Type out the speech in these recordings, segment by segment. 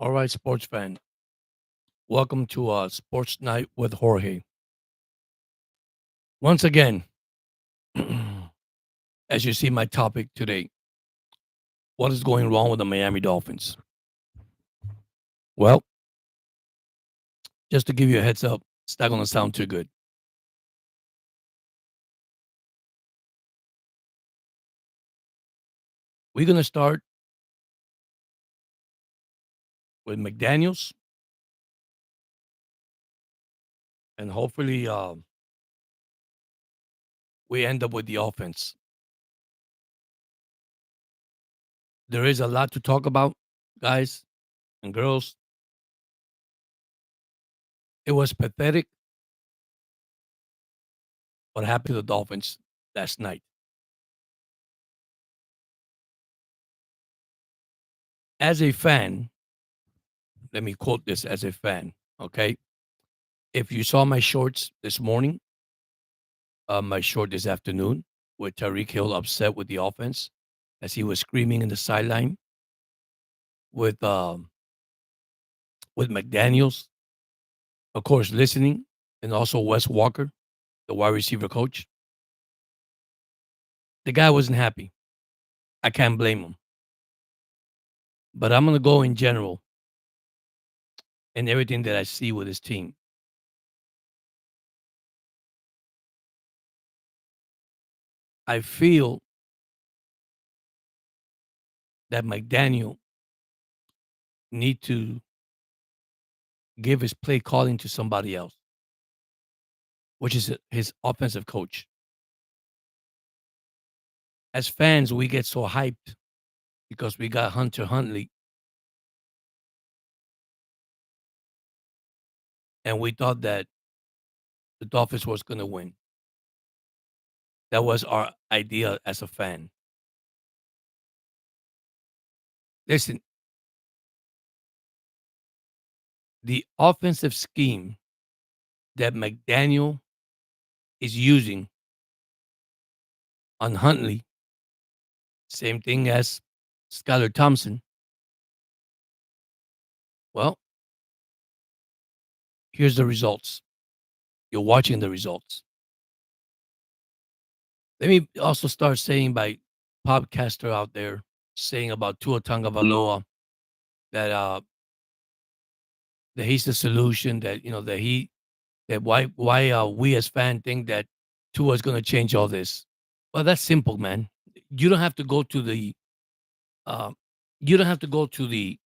All right, sports fan. Welcome to Sports Night with Jorge. Once again, as you see my topic today, what is going wrong with the Miami Dolphins? Well, just to give you a heads up, it's not going to sound too good. We're going to start with McDaniels, and hopefully we end up with the offense. There is a lot to talk about, guys and girls. It was pathetic what happened to the Dolphins last night. As a fan, let me quote this as a fan, okay? If you saw my shorts this morning, my short this afternoon, with Tyreek Hill upset with the offense as he was screaming in the sideline with McDaniels, of course, listening, and also Wes Walker, the wide receiver coach. The guy wasn't happy. I can't blame him. But I'm gonna go in general and everything that I see with his team. I feel that McDaniel need to give his play calling to somebody else, which is his offensive coach. As fans, we get so hyped because we got Hunter Huntley, and we thought that the Dolphins was going to win. That was our idea as a fan. Listen, the offensive scheme that McDaniel is using on Huntley, same thing as Skylar Thompson. Well, here's the results. You're watching the results. Let me also start saying by podcaster out there saying about Tua Tagovailoa that he's the solution. That why we as fans think that Tua is going to change all this. Well, that's simple, man. You don't have to go to the uh, you don't have to go to the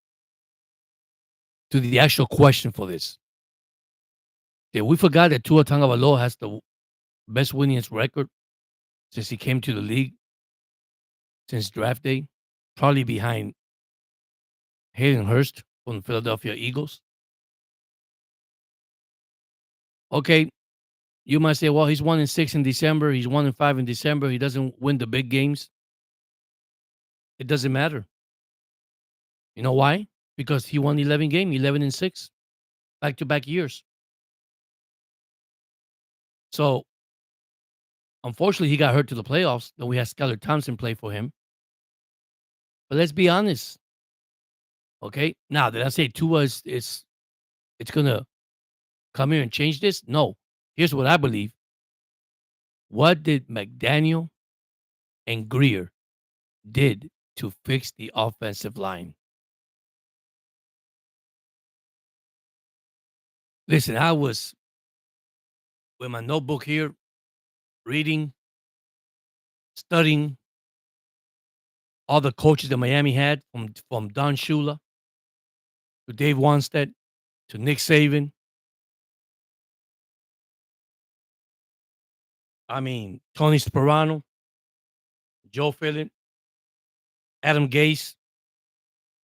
actual question for this. Yeah, we forgot that Tua Tagovailoa has the best winningest record since he came to the league since draft day, probably behind Hayden Hurst from the Philadelphia Eagles. Okay, you might say, well, he's 1-6 in December. He's 1-5 in December. He doesn't win the big games. It doesn't matter. You know why? Because he won 11 games, 11-6, back to back years. So unfortunately, he got hurt to the playoffs. Then we had Skylar Thompson play for him. But let's be honest. Okay. Now, did I say Tua is it's gonna come here and change this? No. Here's what I believe. What did McDaniel and Greer did to fix the offensive line? Listen, I was with my notebook here, reading, studying all the coaches that Miami had from Don Shula to Dave Wanstead to Nick Saban. I mean, Tony Sperano, Joe Phillips, Adam Gase,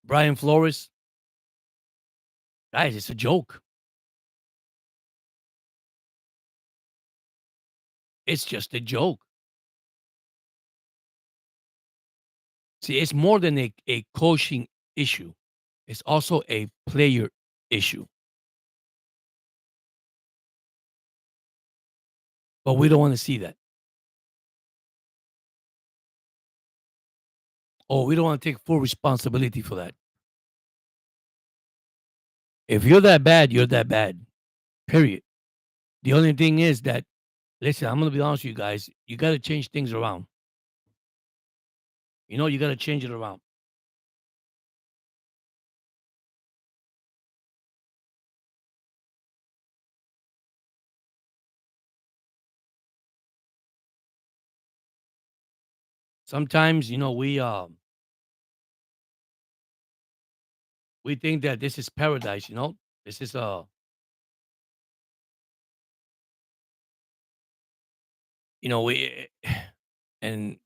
Brian Flores. Guys, it's a joke. It's just a joke. See, it's more than a coaching issue. It's also a player issue. But we don't want to see that. Oh, we don't want to take full responsibility for that. If you're that bad, you're that bad. Period. The only thing is that, listen, I'm gonna be honest with you guys. You got to change things around. You got to change it around. Sometimes, we think that this is paradise. This is we and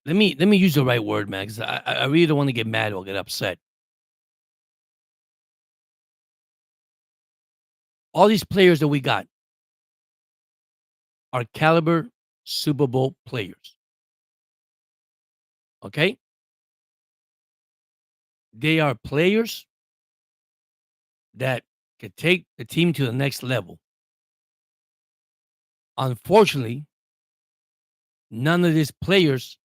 let me use the right word, man, 'cause I really don't want to get mad or get upset. All these players that we got are caliber Super Bowl players. Okay, they are players that could take the team to the next level. Unfortunately, none of these players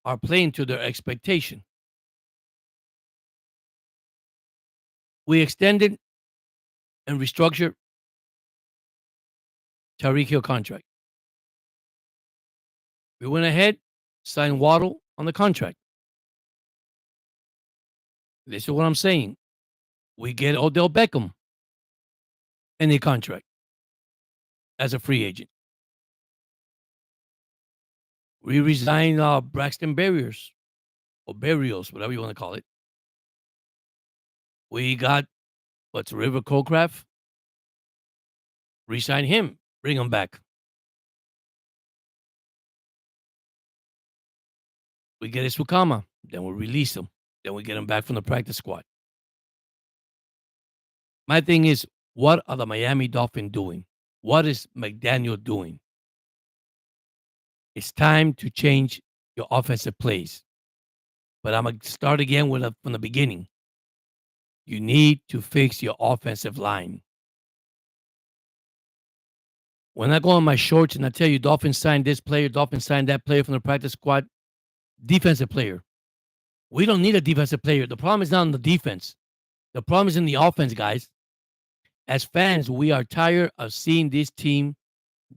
are playing to their expectation. We extended and restructured Tyreek Hill contract. We went ahead, signed Waddle on the contract. This is what I'm saying. We get Odell Beckham in the contract as a free agent. We resigned Braxton Barriers or Barrios, whatever you want to call it. We got what's River Colcraft. Resign him, bring him back. We get Isukama, then we release him. Then we get him back from the practice squad. My thing is, what are the Miami Dolphins doing? What is McDaniel doing? It's time to change your offensive plays. But I'm going to start again from the beginning. You need to fix your offensive line. When I go on my shorts and I tell you Dolphins signed this player, Dolphins signed that player from the practice squad, defensive player. We don't need a defensive player. The problem is not on the defense. The problem is in the offense, guys. As fans, we are tired of seeing this team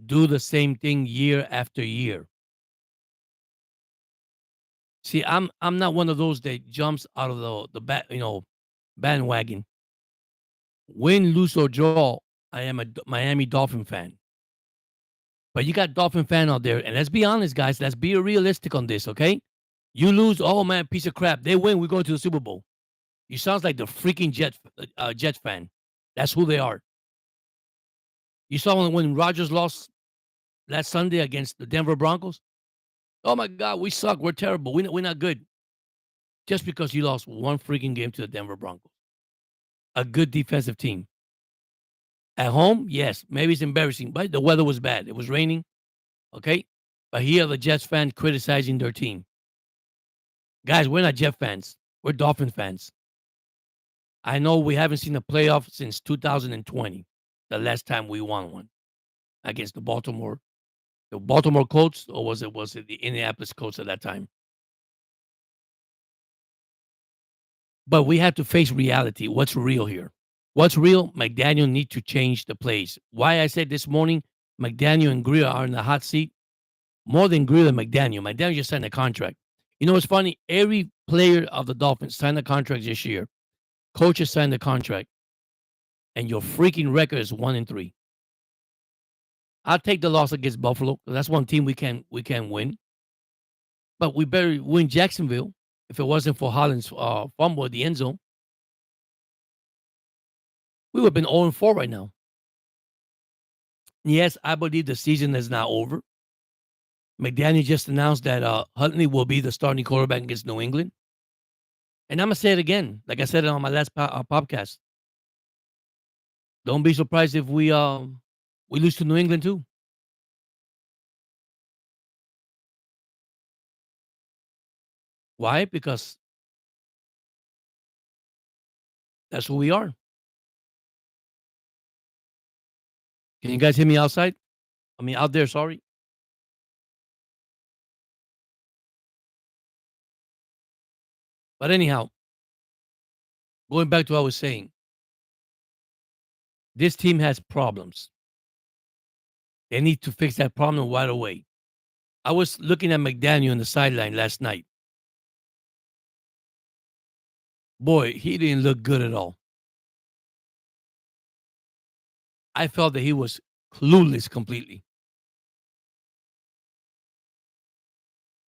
do the same thing year after year. See, I'm not one of those that jumps out of the bandwagon. Win, lose or draw, I am a Miami Dolphin fan. But you got Dolphin fan out there, and let's be honest, guys. Let's be realistic on this, okay? You lose, oh man, piece of crap. They win, we're going to the Super Bowl. You sounds like the freaking Jets fan. That's who they are. You saw when Rodgers lost last Sunday against the Denver Broncos. Oh my God, we suck. We're terrible. We're not good. Just because you lost one freaking game to the Denver Broncos, a good defensive team. At home, yes, maybe it's embarrassing, but the weather was bad. It was raining. Okay, but here are the Jets fans criticizing their team. Guys, we're not Jet fans. We're Dolphin fans. I know we haven't seen a playoff since 2020, the last time we won one against the Baltimore Colts, or was it the Indianapolis Colts at that time? But we have to face reality. What's real here? What's real? McDaniel need to change the plays. Why I said this morning, McDaniel and Greer are in the hot seat more than Greer and McDaniel. McDaniel just signed a contract. You know what's funny? Every player of the Dolphins signed a contract this year. Coaches signed the contract, and your freaking record is 1-3. I'll take the loss against Buffalo. That's one team we can win. But we better win Jacksonville. If it wasn't for Holland's fumble at the end zone, we would have been 0-4 right now. Yes, I believe the season is not over. McDaniel just announced that Huntley will be the starting quarterback against New England. And I'm going to say it again, like I said it on my last podcast. Don't be surprised if we lose to New England too. Why? Because that's who we are. Can you guys hear me outside? I mean, out there, sorry. But anyhow, going back to what I was saying, This team has problems. They need to fix that problem right away. I was looking at McDaniel on the sideline last night. Boy, he didn't look good at all. I felt that he was clueless completely.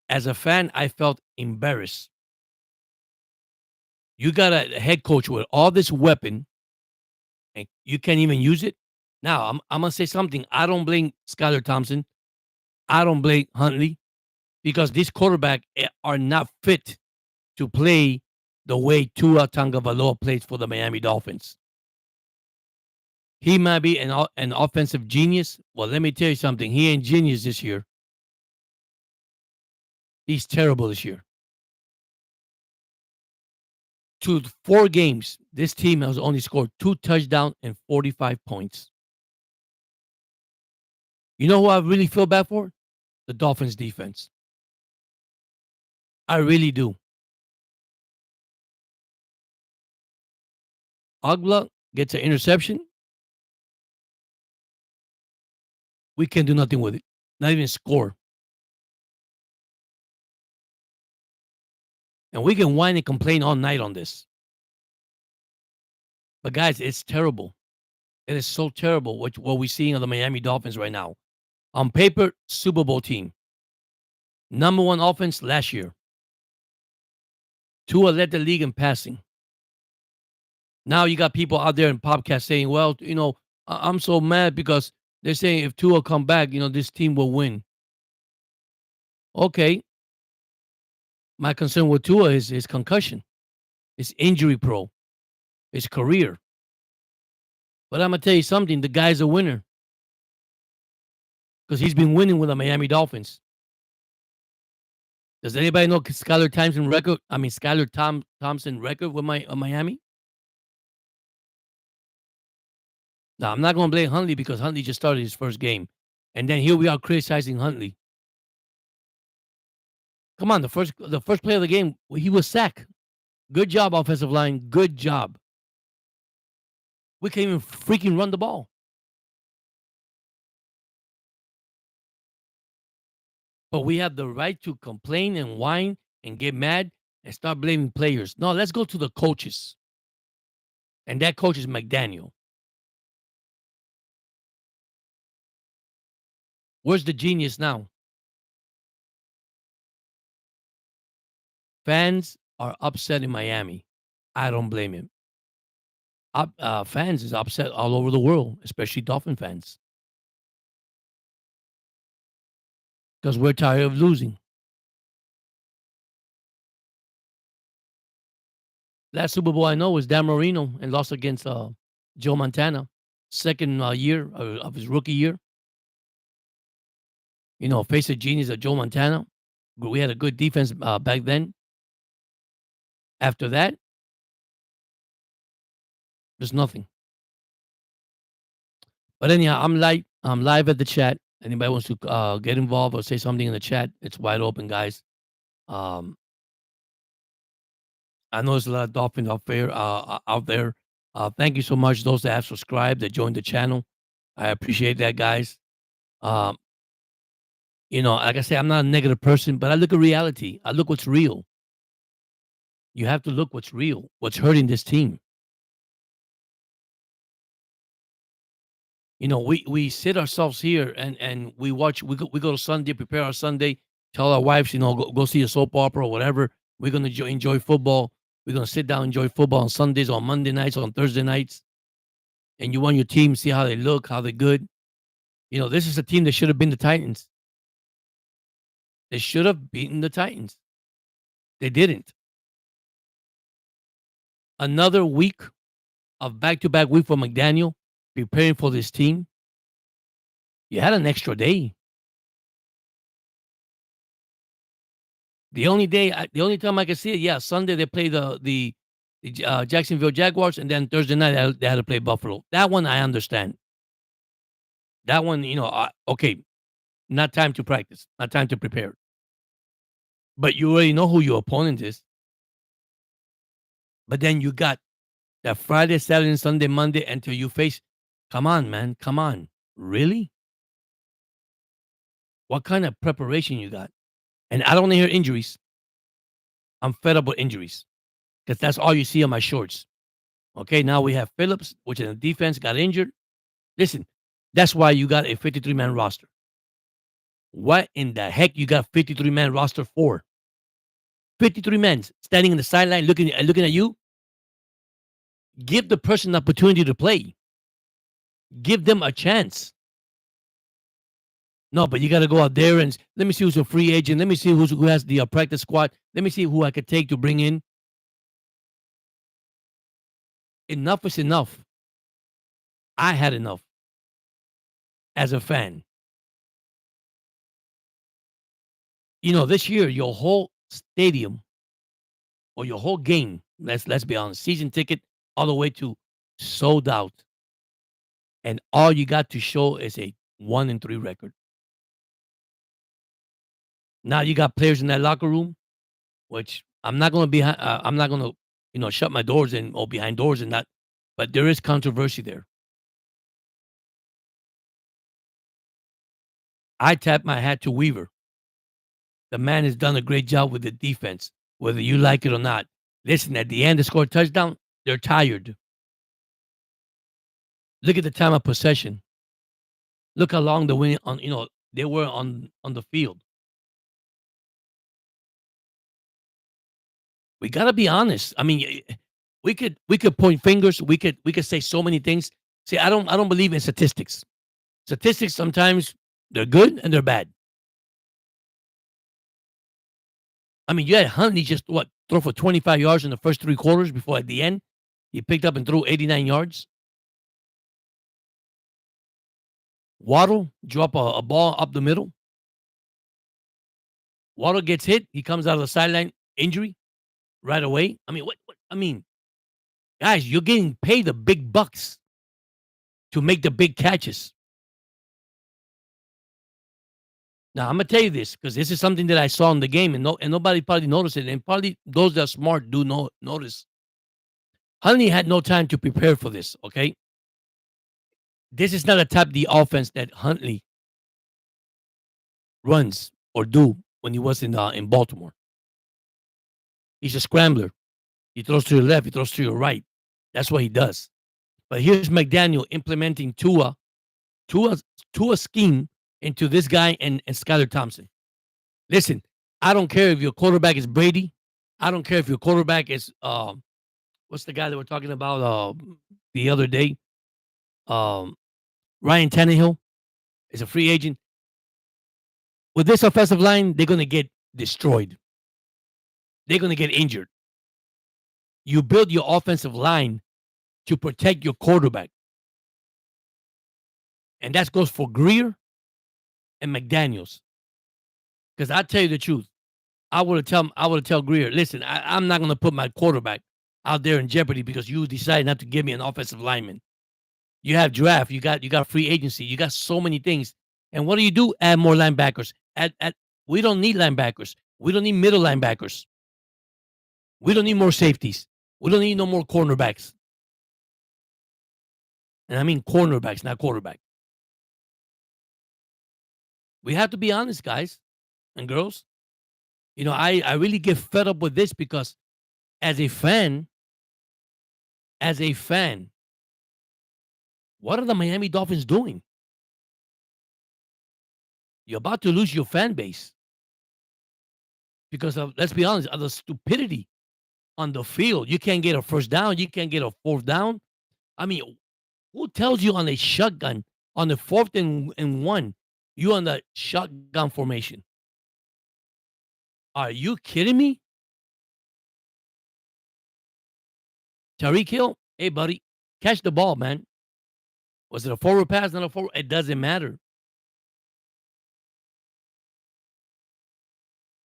As a fan, I felt embarrassed. You got a head coach with all this weapon and you can't even use it. Now, I'm gonna say something. I don't blame Skylar Thompson. I don't blame Huntley because these quarterbacks are not fit to play the way Tua Tagovailoa plays for the Miami Dolphins. He might be an offensive genius. Well, let me tell you something. He ain't genius this year. He's terrible this year. To 4 games, this team has only scored 2 touchdowns and 45 points. You know who I really feel bad for? The Dolphins defense. I really do. Ogla gets an interception. We can't do nothing with it. Not even score. And we can whine and complain all night on this. But guys, it's terrible. It is so terrible what we're seeing on the Miami Dolphins right now. On paper, Super Bowl team. Number one offense last year. Tua led the league in passing. Now you got people out there in podcasts saying, well, I'm so mad because they're saying if Tua come back, this team will win. Okay. My concern with Tua is his concussion, his injury pro, his career. But I'm going to tell you something. The guy's a winner because he's been winning with the Miami Dolphins. Does anybody know Skylar Thompson record? Thompson record with Miami? Now, I'm not going to blame Huntley because Huntley just started his first game. And then here we are criticizing Huntley. Come on, the first play of the game, he was sacked. Good job, offensive line. Good job. We can't even freaking run the ball. But we have the right to complain and whine and get mad and start blaming players. No, let's go to the coaches. And that coach is McDaniel. Where's the genius now? Fans are upset in Miami. I don't blame him. Fans is upset all over the world, especially Dolphin fans. Because we're tired of losing. Last Super Bowl I know was Dan Marino and lost against Joe Montana. Second year of his rookie year. Face the genius of Joe Montana. We had a good defense back then. After that, there's nothing. But anyhow, I'm live at the chat. Anybody wants to get involved or say something in the chat, it's wide open, guys. I know there's a lot of Dolphins out there. Thank you so much, those that have subscribed, that joined the channel. I appreciate that, guys. Like I say, I'm not a negative person, but I look at reality. I look what's real. You have to look what's real, what's hurting this team. We sit ourselves here and we watch. We go to Sunday, prepare our Sunday, tell our wives, go see a soap opera or whatever. We're gonna enjoy football. We're gonna sit down, enjoy football on Sundays, on Monday nights, on Thursday nights. And you want your team, see how they look, how they're good. This is a team that should have been the Titans. They should have beaten the Titans. They didn't. Another week of back-to-back week for McDaniel preparing for this team. You had an extra day. The only time I can see it, yeah, Sunday they play the Jacksonville Jaguars, and then Thursday night they had to play Buffalo. That one I understand. That one, okay, not time to practice, not time to prepare. But you already know who your opponent is. But then you got that Friday, Saturday, and Sunday, Monday until you face Come on, man. Come on. Really? What kind of preparation you got? And I don't wanna hear injuries. I'm fed up with injuries because that's all you see on my shorts. Okay, now we have Phillips, which in the defense got injured. Listen, that's why you got a 53-man roster. What in the heck you got 53-man roster for? 53 men standing in the sideline looking at you. Give the person the opportunity to play. Give them a chance. No, but you got to go out there and let me see who's a free agent. Let me see who has the practice squad. Let me see who I could take to bring in. Enough is enough. I had enough as a fan. This year your whole stadium or your whole game, let's be honest, season ticket all the way to sold out, and all you got to show is a 1-3 record. Now you got players in that locker room, which I'm not gonna be. I'm not gonna, shut my doors and or behind doors and that. But there is controversy there. I tap my hat to Weaver. The man has done a great job with the defense, whether you like it or not. Listen, at the end, they scored a touchdown. They're tired. Look at the time of possession. Look how long they were on the field. We gotta be honest. I mean, we could point fingers. We could say so many things. See, I don't believe in statistics. Statistics sometimes they're good and they're bad. I mean, you had Huntley just throw for 25 yards in the first three quarters before at the end he picked up and threw 89 yards. Waddle drop a ball up the middle. Waddle gets hit. He comes out of the sideline injury right away. I mean, what? I mean, guys, you're getting paid the big bucks to make the big catches. Now I'm gonna tell you this because this is something that I saw in the game, and nobody probably noticed it, and probably those that are smart do notice. Huntley had no time to prepare for this. Okay, this is not a type of the offense that Huntley runs or do when he was in Baltimore. He's a scrambler. He throws to your left. He throws to your right. That's what he does. But here's McDaniel implementing Tua, Tua scheme into this guy and Skylar Thompson. Listen, I don't care if your quarterback is Brady. I don't care if your quarterback is what's the guy that we're talking about the other day? Um, Ryan Tannehill is a free agent. With this offensive line, they're gonna get destroyed. They're gonna get injured. You build your offensive line to protect your quarterback. And that goes for Greer and McDaniels. Because I tell you the truth, I would tell Greer, listen, I'm not gonna put my quarterback out there in jeopardy because you decided not to give me an offensive lineman. You have draft, you got free agency, you got so many things. And what do? Add more linebackers. We don't need linebackers. We don't need middle linebackers. We don't need more safeties. We don't need no more cornerbacks. And I mean cornerbacks, not quarterback. We have to be honest, guys and girls. I really get fed up with this because as a fan, as a fan, what are the Miami Dolphins doing? You're about to lose your fan base because of, let's be honest, of the stupidity on the field. You can't get a first down. You can't get a fourth down. I mean, who tells you on a shotgun on the fourth and one, you on the shotgun formation? Are you kidding me? Tyreek Hill, hey buddy, catch the ball, man. Was it a forward pass? Not a forward. It doesn't matter.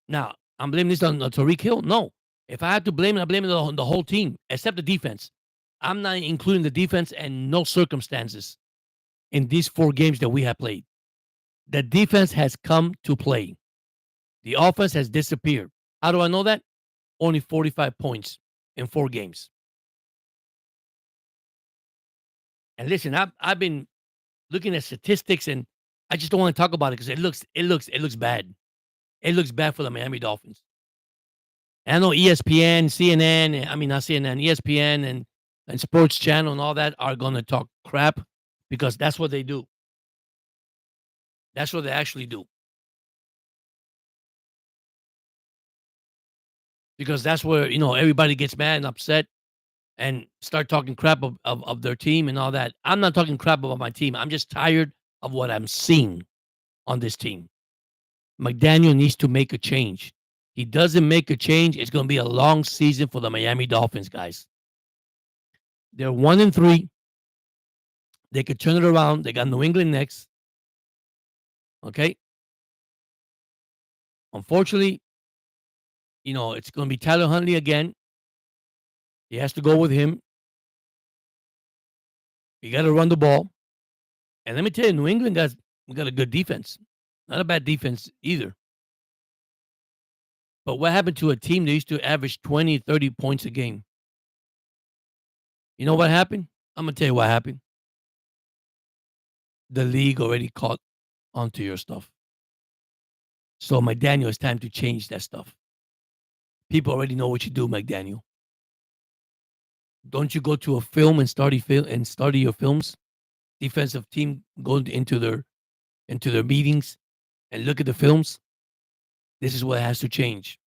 Now, I'm blaming this on Tyreek Hill. No, if I had to blame it, I blame it on the whole team except the defense. I'm not including the defense and no circumstances in these 4 games that we have played. The defense has come to play. The offense has disappeared. How do I know that? Only 45 points in 4 games. And listen, I've been looking at statistics, and I just don't want to talk about it because it looks bad. It looks bad for the Miami Dolphins. And I know ESPN, CNN, I mean not CNN, ESPN and Sports Channel and all that are gonna talk crap because that's what they do. That's what they actually do. Because that's where, everybody gets mad and upset and start talking crap of their team and all that. I'm not talking crap about my team. I'm just tired of what I'm seeing on this team. McDaniel needs to make a change. He doesn't make a change, it's going to be a long season for the Miami Dolphins, guys. They're 1-3. They could turn it around. They got New England next. Okay. Unfortunately, it's going to be Tyler Huntley again. He has to go with him. You got to run the ball. And let me tell you, New England got a good defense. Not a bad defense either. But what happened to a team that used to average 20, 30 points a game? You know what happened? I'm going to tell you what happened. The league already caught onto your stuff. So, McDaniel, it's time to change that stuff. People already know what you do, McDaniel. Don't you go to a film and study your films? Defensive team go into their meetings and look at the films. This is what has to change.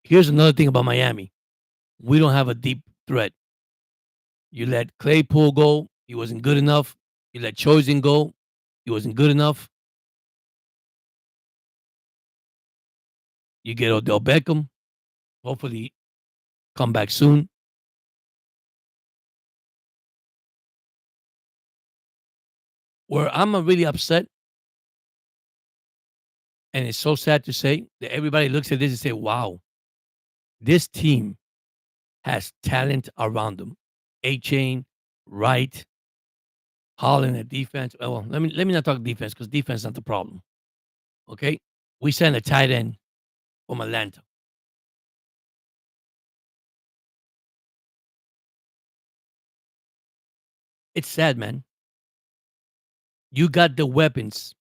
Here's another thing about Miami. We don't have a deep threat. You let Claypool go. He wasn't good enough. You let Chosen go. He wasn't good enough. You get Odell Beckham. Hopefully, come back soon. Where I'm really upset, and it's so sad to say that everybody looks at this and say, wow, this team has talent around them. A-Chain, Wright, Holland at defense. Well, let me not talk defense because defense is not the problem. Okay? We sent a tight end from Atlanta. It's sad, man. You got the weapons.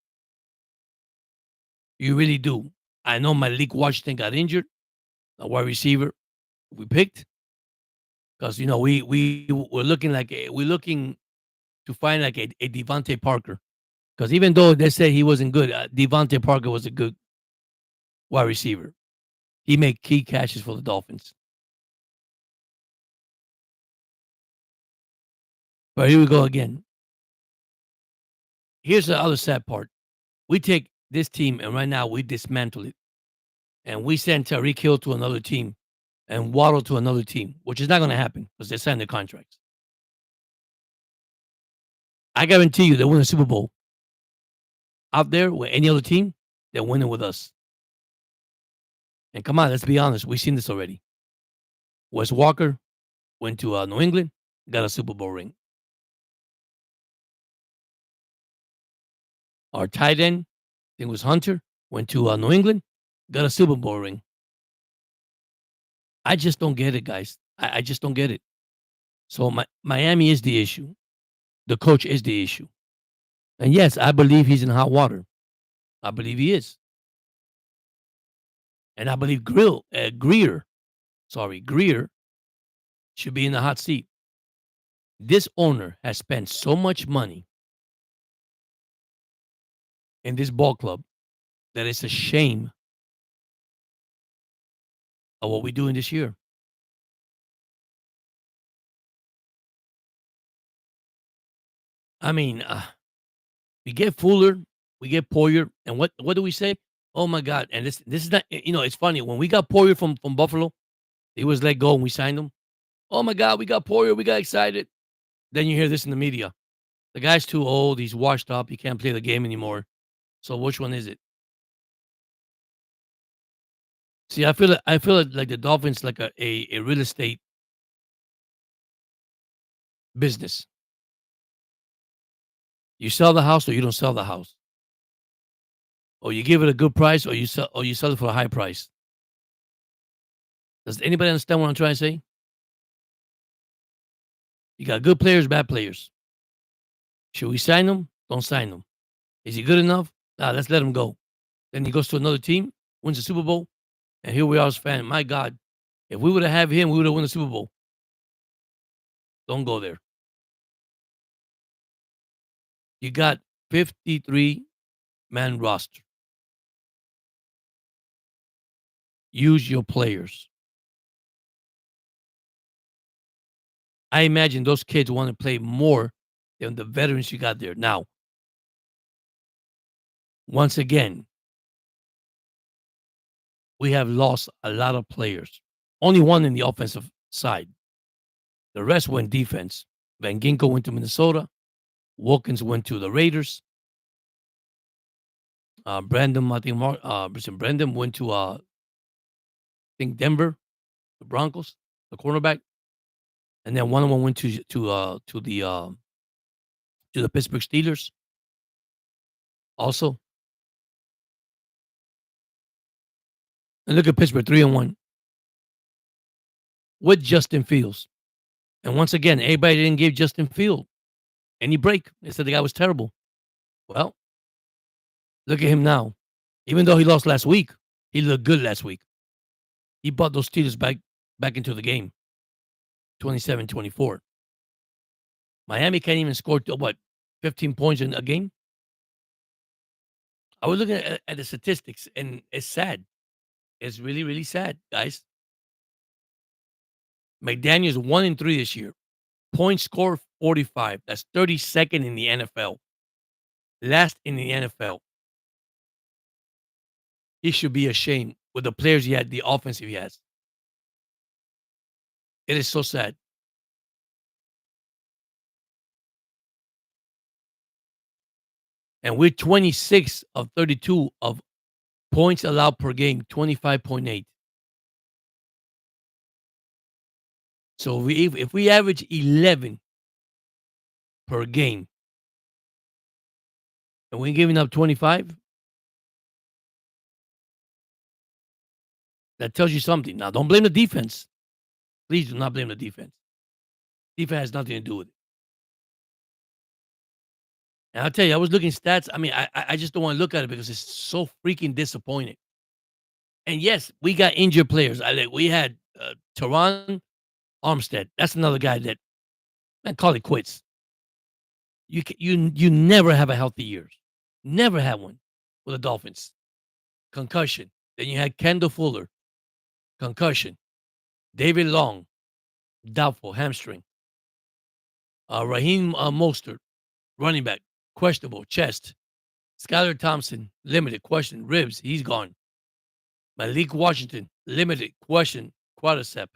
You really do. I know Malik Washington got injured, a wide receiver we picked. Because we're looking we're looking to find like a Devontae Parker. Because even though they said he wasn't good, Devontae Parker was a good wide receiver. He made key catches for the Dolphins. But here we go again. Here's the other sad part. We take this team and right now we dismantle it. And we send Tyreek Hill to another team and Waddle to another team, which is not going to happen because they signed their contracts. I guarantee you they win a Super Bowl out there with any other team, they're winning with us. And come on, let's be honest. We've seen this already. Wes Walker went to New England, got a Super Bowl ring. Our tight end, I think it was Hunter, went to New England, got a Super Bowl ring. I just don't get it, guys. I just don't get it. So Miami is the issue. The coach is the issue. And yes, I believe he's in hot water. I believe he is. And I believe Greer should be in the hot seat. This owner has spent so much money in this ball club that it's a shame of what we're doing this year. I mean, we get Fuller, we get Poyer, and what do we say? Oh my God! And this is not. It's funny when we got Poyer from Buffalo, he was let go and we signed him. Oh my God, we got Poyer, we got excited. Then you hear this in the media. The guy's too old. He's washed up. He can't play the game anymore. So which one is it? See, I feel like the Dolphins like a real estate business. You sell the house or you don't sell the house, or you give it a good price, or you sell it for a high price. Does anybody understand what I'm trying to say? You got good players, bad players. Should we sign him? Don't sign him. Is he good enough? Nah, let's let him go. Then he goes to another team, wins the Super Bowl, and here we are as fans. My God, if we would have had him, we would have won the Super Bowl. Don't go there. You got 53-man roster. Use your players. I imagine those kids want to play more than the veterans you got there. Now, once again, we have lost a lot of players. Only one in the offensive side. The rest went defense. Van Ginkel went to Minnesota. Wilkins went to the Raiders. Brandon, I think Brandon went to think Denver, the Broncos, the cornerback, and then one of them went to the Pittsburgh Steelers. Also, and look at Pittsburgh 3-1 with Justin Fields. And once again, everybody didn't give Justin Fields any break. They said the guy was terrible. Well, look at him now. Even though he lost last week, he looked good last week. He brought those Steelers back into the game. 27-24. Miami can't even score what 15 points in a game. I was looking at the statistics, and it's sad. It's really, really sad, guys. McDaniel's 1-3 this year. Point score 45. That's 32nd in the NFL. Last in the NFL. He should be ashamed with the players he had, the offensive he has. It is so sad. And we're 26 of 32 of points allowed per game, 25.8. So if we average 11 per game and we're giving up 25, that tells you something. Now, don't blame the defense. Please do not blame the defense. Defense has nothing to do with it. And I'll tell you, I was looking stats. I mean, I just don't want to look at it because it's so freaking disappointing. And yes, we got injured players. We had Teron Armstead. That's another guy that, man, call it quits. You never have a healthy year. Never had one with the Dolphins. Concussion. Then you had Kendall Fuller. Concussion. David Long. Doubtful. Hamstring. Raheem Mostert. Running back. Questionable. Chest. Skylar Thompson. Limited. Question. Ribs. He's gone. Malik Washington. Limited. Question. Quadricep.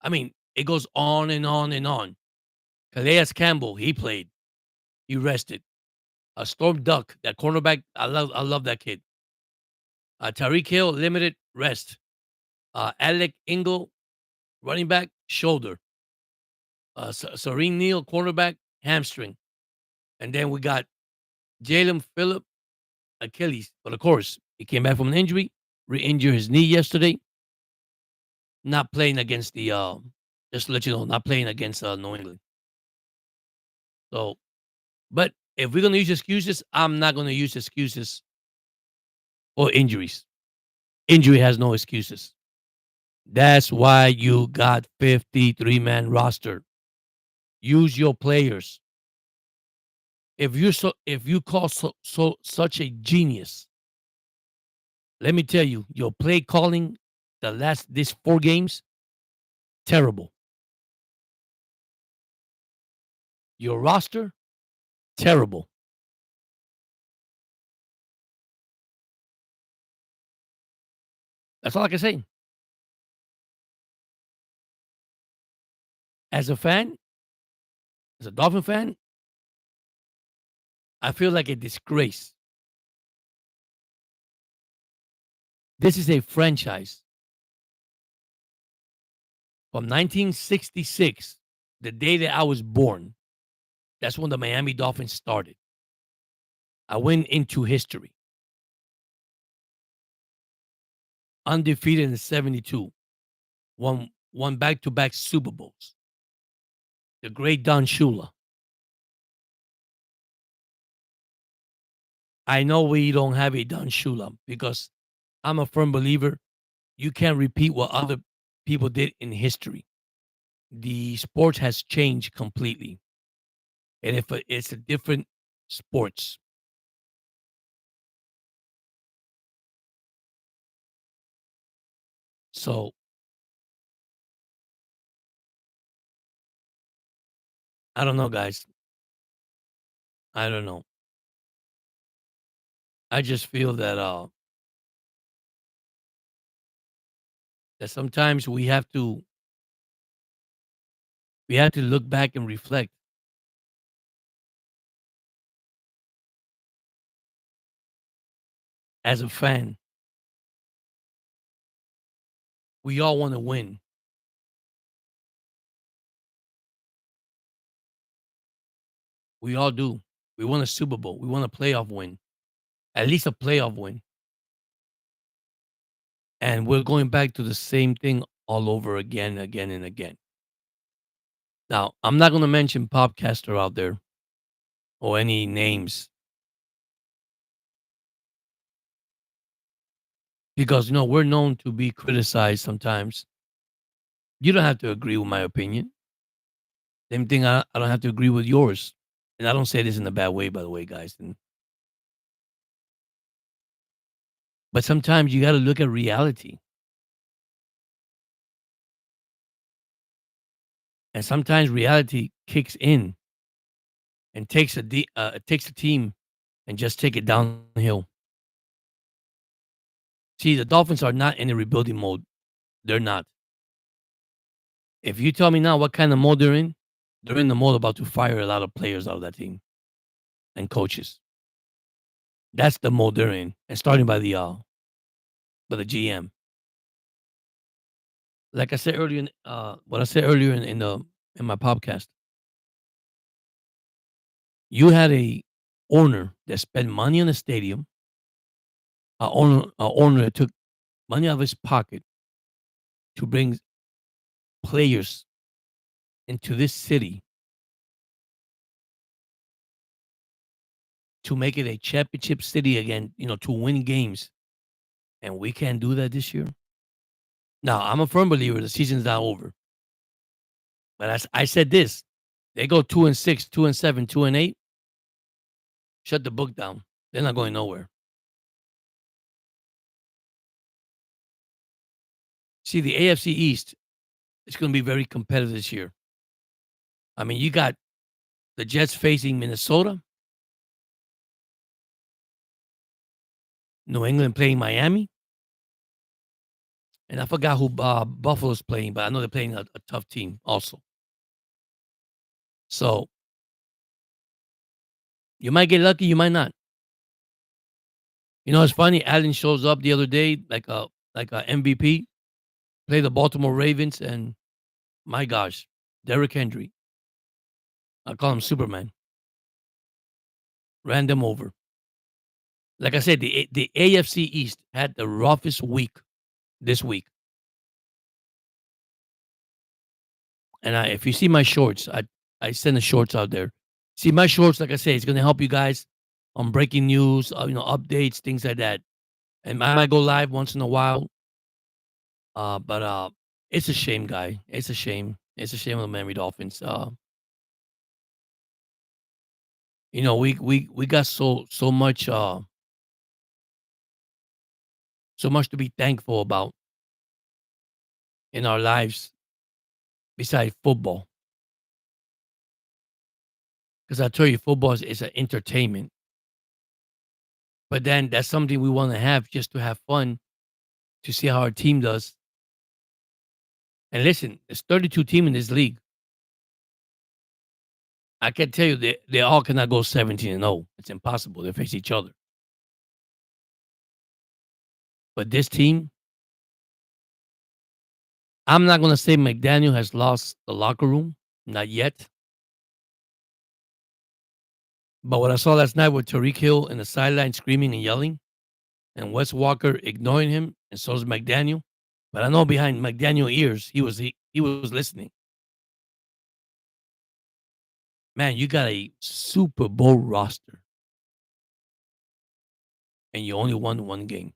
I mean, it goes on and on and on. Calais Campbell. He played. He rested. Storm Duck. That cornerback. I love that kid. Tyreek Hill. Limited. Rest. Alec Ingle. Running back. Shoulder. Serene Neal. Cornerback. Hamstring. And then we got Jalen Phillip, Achilles. But of course, he came back from an injury, re-injured his knee yesterday. Not playing against the just to let you know, not playing against New England. So, but if we're gonna use excuses, I'm not gonna use excuses for injuries. Injury has no excuses. That's why you got 53-man roster. Use your players. If you call such a genius, let me tell you, your play calling these 4 games, terrible. Your roster, terrible. That's all I can say. As a fan, as a Dolphin fan, I feel like a disgrace. This is a franchise from 1966, the day that I was born. That's when the Miami Dolphins started. I went into history. Undefeated in 72. Won back-to-back Super Bowls. The great Don Shula. I know we don't have it done, Shula, because I'm a firm believer you can't repeat what other people did in history. The sport has changed completely, and if it's a different sports. So I don't know, guys. I don't know. I just feel that sometimes we have to look back and reflect. As a fan, we all want to win. We all do. We want a Super Bowl. We want a playoff win, at least a playoff win. And we're going back to the same thing all over again, again, and again. Now, I'm not going to mention Popcaster out there or any names because we're known to be criticized sometimes. You don't have to agree with my opinion. Same thing. I don't have to agree with yours, and I don't say this in a bad way, by the way, guys. But sometimes you got to look at reality, and sometimes reality kicks in and takes a team and just take it downhill. See, the Dolphins are not in a rebuilding mode. They're not. If you tell me now what kind of mode they're in the mode about to fire a lot of players out of that team and coaches. That's the mode they're in, and starting by the GM. Like I said earlier, what I said earlier in my podcast, you had a owner that spent money on the stadium, a owner that took money out of his pocket to bring players into this city to make it a championship city again, to win games, and we can't do that this year. Now, I'm a firm believer the season's not over, but as I said this, they go 2-6, 2-7, 2-8, shut the book down. They're not going nowhere. See, the AFC East is going to be very competitive this year. I mean, you got the Jets facing Minnesota, New England playing Miami, and I forgot who Buffalo's playing, but I know they're playing a tough team also. So you might get lucky, you might not. It's funny. Allen shows up the other day like a MVP, play the Baltimore Ravens, and my gosh, Derrick Henry, I call him Superman, ran them over. Like I said, the AFC East had the roughest week this week. And if you see my shorts, I send the shorts out there. See my shorts, like I say, it's gonna help you guys on breaking news, updates, things like that. And I might go live once in a while. But it's a shame, guy. It's a shame. It's a shame of the Miami Dolphins. We got so much to be thankful about in our lives besides football. Because I tell you, football is an entertainment. But then that's something we want to have just to have fun to see how our team does. And listen, there's 32 teams in this league. I can tell you they all cannot go 17-0. It's impossible. They face each other. But this team, I'm not gonna say McDaniel has lost the locker room, not yet. But what I saw last night with Tariq Hill in the sideline screaming and yelling, and Wes Walker ignoring him, and so is McDaniel. But I know behind McDaniel ears, he was listening. Man, you got a Super Bowl roster. and you only won one game.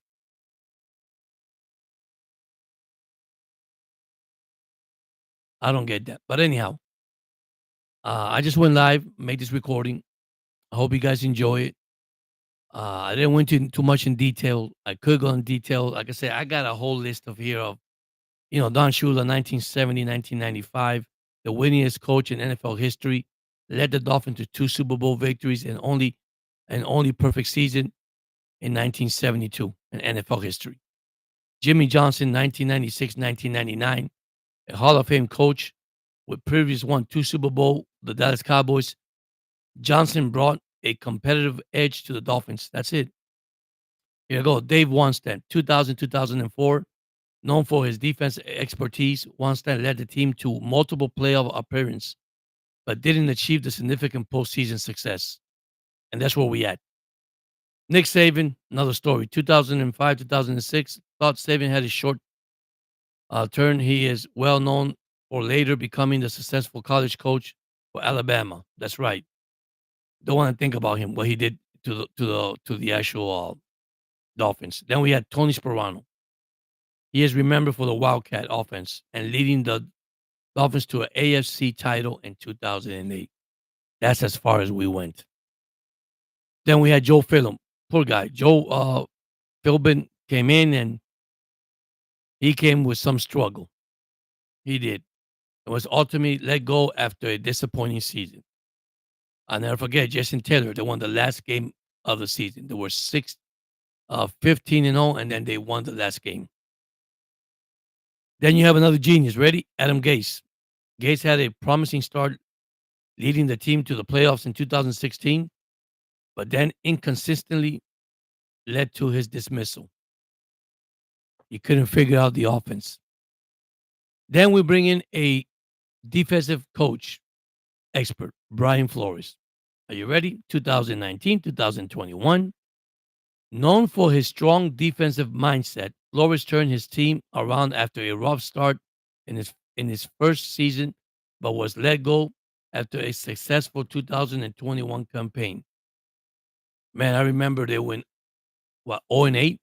I don't get that. But anyhow, I just went live, made this recording. I hope you guys enjoy it. I didn't went into too much in detail. I could go in detail. Like I said, I got a whole list of here of, Don Shula, 1970, 1995, the winningest coach in NFL history, led the Dolphins to two Super Bowl victories and only perfect season in 1972 in NFL history. Jimmy Johnson, 1996, 1999, a Hall of Fame coach with previous won two Super Bowl, the Dallas Cowboys. Johnson brought a competitive edge to the Dolphins. That's it. Here you go. Dave Wannstedt, 2000, 2004. Known for his defense expertise, Wannstedt led the team to multiple playoff appearances, but didn't achieve the significant postseason success. And that's where we at. Nick Saban, another story. 2005, 2006. Thought Saban had a short turn. He is well known for later becoming the successful college coach for Alabama. That's right. Don't want to think about him, what he did to the actual Dolphins. Then we had Tony Sperano. He is remembered for the Wildcat offense and leading the Dolphins to an AFC title in 2008. That's as far as we went. Then we had Joe Philbin. Poor guy. Joe Philbin came in and he came with some struggle. He did. It was ultimately let go after a disappointing season. I'll never forget Jason Taylor. They won the last game of the season. They were 15-0, and then they won the last game. Then you have another genius. Ready? Adam Gase. Gase had a promising start leading the team to the playoffs in 2016, but then inconsistently led to his dismissal. He couldn't figure out the offense. Then we bring in a defensive coach expert, Brian Flores. Are you ready? 2019, 2021. Known for his strong defensive mindset, Flores turned his team around after a rough start in his first season, but was let go after a successful 2021 campaign. Man, I remember they went 0-8,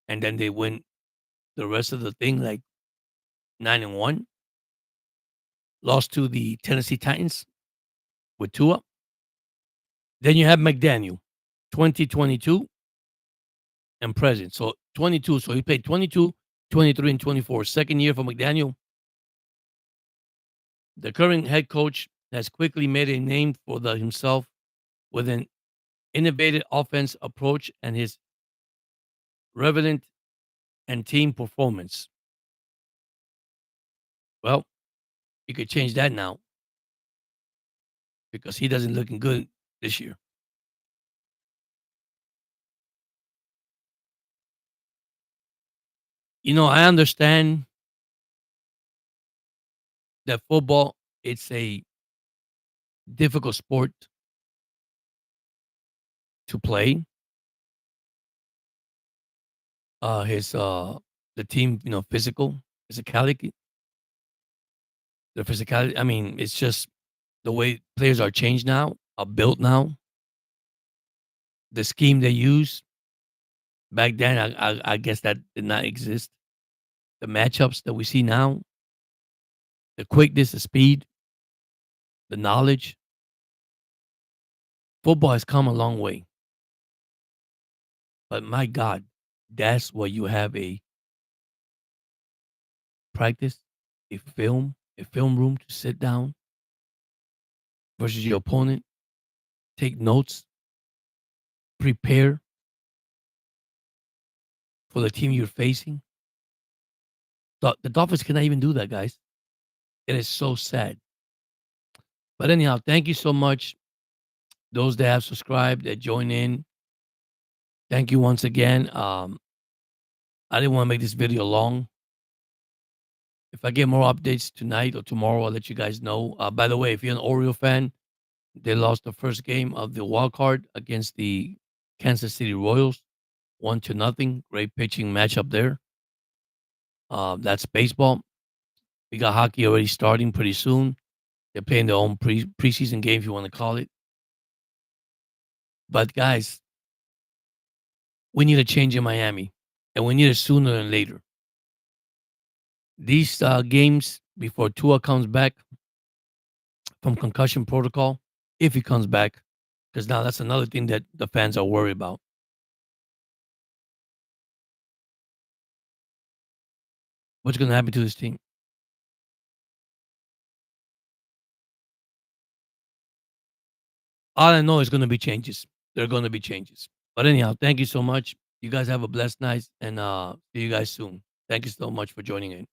and then they win the rest of the thing like 9-1. Lost to the Tennessee Titans with Tua. Then you have McDaniel, 2022 and present. So 22. So he played 22, 23, and 24. Second year for McDaniel. The current head coach has quickly made a name for himself with an innovative offense approach and his relevant and team performance. Well, you could change that now because he doesn't looking good this year. I understand that football, it's a difficult sport to play. His the team, physicality, the physicality. I mean, it's just the way players are changed now, are built now. The scheme they use back then, I guess that did not exist. The matchups that we see now, the quickness, the speed, the knowledge. Football has come a long way. But my God, that's where you have a practice, a film room to sit down versus your opponent, take notes, prepare for the team you're facing. The Dolphins cannot even do that, guys. It is so sad. But anyhow, thank you so much. Those that have subscribed, that join in. Thank you once again. I didn't want to make this video long. If I get more updates tonight or tomorrow, I'll let you guys know. By the way, if you're an Oriole fan, they lost the first game of the wild card against the Kansas City Royals, 1-0. Great pitching matchup there. That's baseball. We got hockey already starting pretty soon. They're playing their own preseason game, if you want to call it. But guys, We need a change in Miami, and we need it sooner than later. These games before Tua comes back from concussion protocol, if he comes back, because now that's another thing that the fans are worried about. What's going to happen to this team? All I know is going to be changes. There are going to be changes. But anyhow, thank you so much. You guys have a blessed night, and see you guys soon. Thank you so much for joining in.